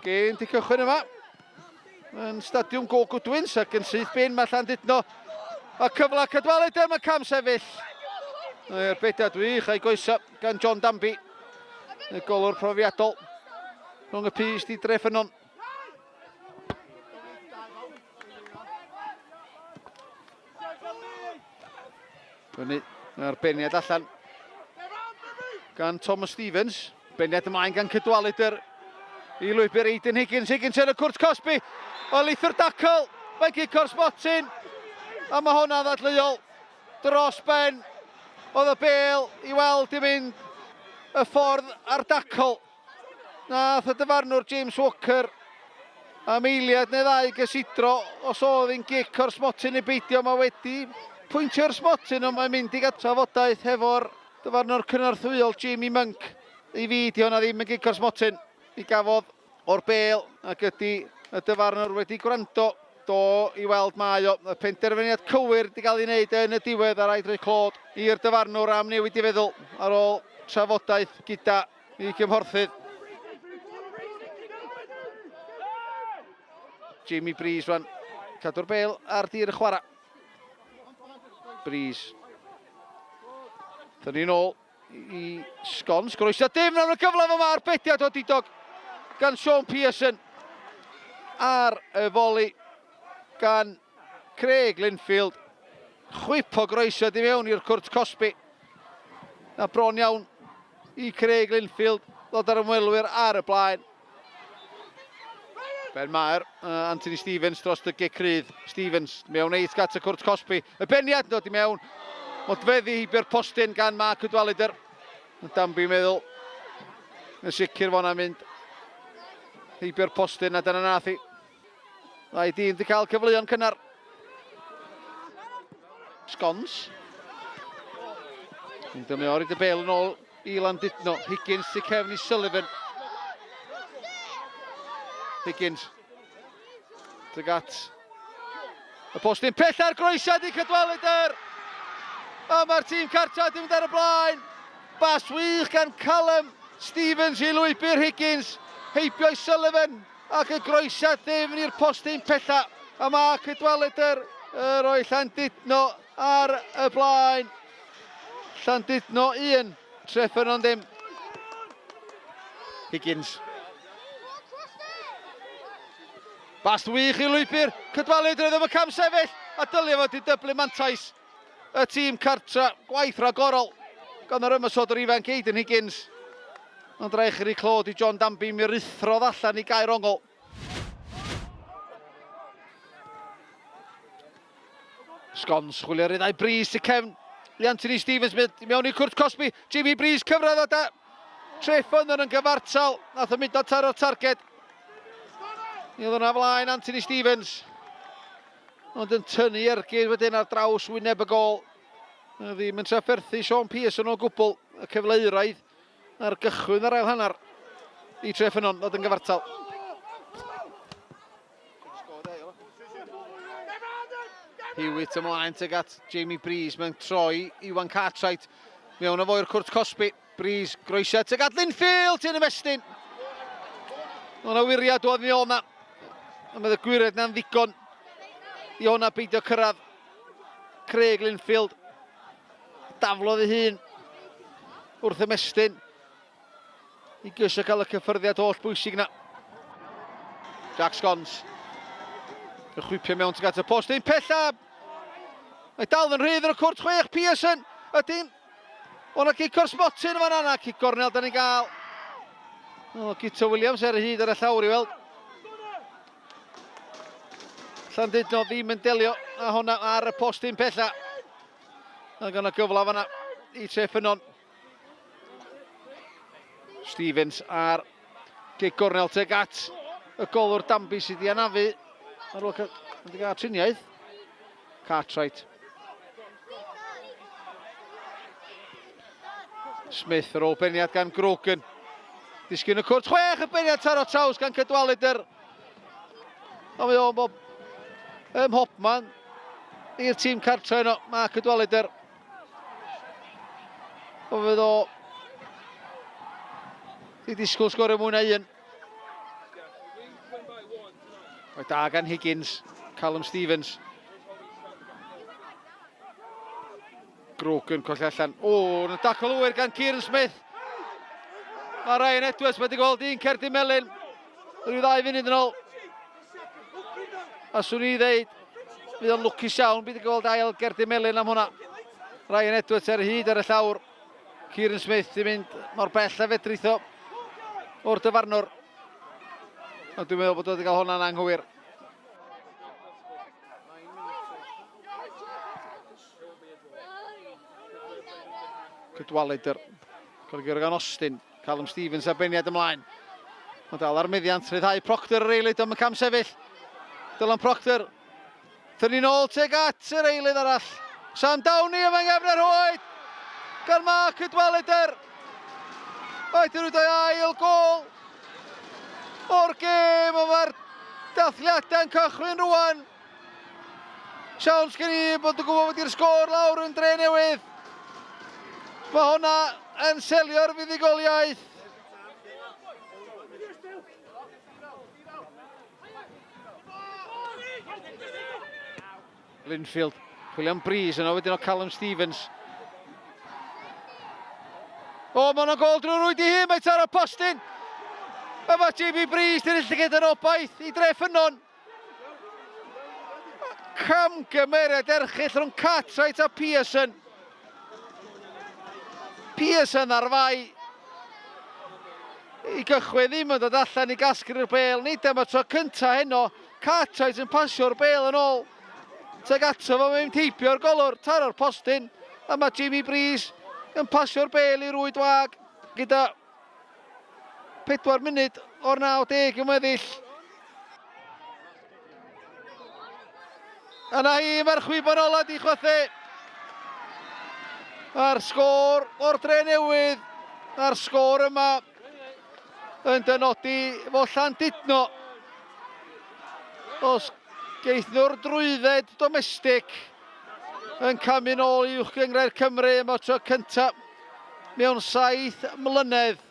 Gyn di cychwyn yma. Yn Stadiwm Go Goodwins ac yn syth bin mae Llandudno. A cyfle Cadwallader, mae cam sefyll. Bediad wych a'i goesa gan John Danby. Y golwr profiadol rhwng y pys di Treffynnon. Fyny, mae'r beniad allan gan Thomas Stevens. Beniad ymlaen gan Cadwallader i lwybr Aidan Higgins. Higgins yn y cwrt Cosby. O lithr dacl. Mae'n gicor sbotyn. A mae hwnna ddadleuol dros ben. Oedd y bêl i weld i mynd y ffordd ar dacl. Nath y dyfarnwr James Walker am eiliad neu ddau gysidro os oedd hi'n gic o'r sbotyn i beidio. Mae wedi pwyntio'r sbotyn ond mae'n mynd i gael trafodaeth hefo'r dyfarnwr cynorthwyol Jamie Monk. I fi di hwnna ddim yn gic o'r sbotyn i gafodd o'r bêl ac ydy y dyfarnwr wedi gwrando. Do i weld mae o. Y penderfyniad cywir wedi cael ei wneud yn y diwedd a rhaid rhoi clod i'r dyfarnwr am newid i feddwl ar ôl trafodaeth gyda i gymhorthydd. Jamie Breeze rwan, cadw'r bêl ar dir y chwarae. Breeze. Dyna ni nôl i Sgons. Groeso dim am y cyfle fo ma'r bediad o didog gan Sean Pearson. Ar y foli gan Craig Linfield. Chwip o groeso di mewn i'r cwrt Cosby. A bron iawn i Craig Linfield. Ddod ar ymwelwyr ar y blaen. Ben Maer, Anthony Stevens dros y gecrydd. Stevens mewn eith gat y cwrt Cosby. Y beniad dod i mewn. Modfeddi hibyr postyn gan Mark Cadwallader. Danby meddwl. Yn sicr fo'na mynd hibyr postyn a dyna nath i. Rai dyn wedi cael cyfleon cynnar. Sgons. Dyma o'r y bêl yn ôl i Llandudno. Higgins tu cefn i Sullivan. Higgins. Tuag at y postyn pella'r groesiad i Cadwallader. A mae'r tîm cartra wedi mynd ar y blaen. Bas wych gan Callum Stevens i lwybr Higgins. Heibio i Sullivan. Ac y groesiad ddim i'r postyn pella. A mae Cadwallader roi Llandudno ar y blaen. Llandudno 1, Treffynnon ddim. Higgins. Bast wych i lwybr Cadwallader ddim y cam sefyll. A dylio fod i dyblu mantais y tîm cartra. Gwaith ragorol gan yr ymysod o'r ifanc Aidan Higgins. Ond raich i clod i John Danby mi rithrodd allan i gair ongl. Sgons chwilio ryddau Breeze i cefn. Anthony Stevens mewn i cwrt Cosby. Jamie Breeze cyfradd o da. Treffynnon yn gyfartal. Nath o mynd o taro'r targed. I ddod hwnna flaen Anthony Stevens. Ond yn tynnu ergyd wedyn ar draws wyneb y gol. Ddim yn trafferthu Sean Pearson o gwbl. Y cyfleiraidd ar gychwyn yr ail hanner i Treffynnon oedd yn gyfartal. Hewitt ymlaen tuag at Jamie Breeze mewn troi i Iwan Cartwright mewn o foi'r cwrt Cosby. Breeze groesiad tuag at Linfield yn ymestyn. O'na wiriad oedd ni o'na. A mae y gwired na'n ddigon i o'na beidio cyrraedd Craig Linfield. Daflodd ei hun wrth ymestyn i gysio cael y cyffyrddiad holl bwysig na. Jack Sgons. Y chwipio mewn tuag at y post. Ein pella. Mae dal yn rhydd yn y cwrt 6 Pearson. Ydyn. O'na gicor sbotyn fan yna. Cicor nel da ni gael. O, Gito Williams ar y hyd ar y llawr i weld. Llandudno ddim yn delio a hwnna ar y postyn pella. Ac o'na gyfla fan'na i Treffynnon. Stevens ar gig gornel tuag at y golwr Danby sydd wedi anafu ar ôl gael triniaeth. Cartwright. Smith ar ôl beniad gan Grogan. Disgyn y cwrt 6 y beniad taro traws gan Cadwallader. A mae o'n Hopman i'r tîm cartra yno, mae Cadwallader. O fydd o i disgwyl sgorio mwy na un. Mae da gan Higgins, Callum Stevens. Grwg yn colli allan. O, yn dacl wyr gan Kieran Smith. Mae Ryan Edwards wedi gweld un cerdyn melyn. Rhyw 2 funud yn ôl. A swn i ddeud, fydd o'n lwcus iawn, bydd yn gweld ail gerdyn melyn am hwnna. Ryan Edwards ar hyd ar y llawr. Kieran Smith di mynd mor bell a fedrith o o'r dyfarnwr. A dwi'n meddwl bod wedi cael hwnna'n anghywir. Cadwallader. Colegio'r gan Austin. Callum Stevens a beniad ymlaen. Mae dal ar meddiant, rhyddhau Proctor yr eilydd am y cam sefyll. Dylan Proctor. Thynnu nôl teg at yr eilydd arall. Sam Downey yma gefn yr oed. Gan Mark Cadwallader. Oed yn rhywbeth ail gol o'r gêm. Mae'r dathliadau'n cychwyn rwan. Siawns gen i bod yn gwybod wedi'r sgôr lawr yn Dre Newydd. Mae hwnna yn selio'r fuddugoliaeth. Linfield, William Breeze yno wedyn o Callum Stevens. O, mae hwnna'n gol drwy'r rwyd i hi, mae taro postyn. A mae JB Breeze dyn illu gyda'r obaith i Treffynnon. Camgymeriad erchyll rhwng Cartwright a Pearson. Pearson ar fai i gychwyn ddim yn dod allan i gasglu'r bêl. Nid am y tro cynta heno. Cartwright yn pasio'r bêl yn ôl. Teg ato fo mewn teipio'r golwr, taro'r postyn. A mae Jimmy Breeze yn pasio'r bêl i Rwyd Wag gyda 4 munud o'r 90 yn weddill. Yna hi, mae'r chwibon ola di chwethu. A'r sgôr o'r Dre Newydd. A'r sgôr yma yn dynodi fo Llandudno. Os geithnwr drwydded domestig yn camu nôl i Uwch Gynghrair Cymru am y tro cyntaf mewn 7 mlynedd.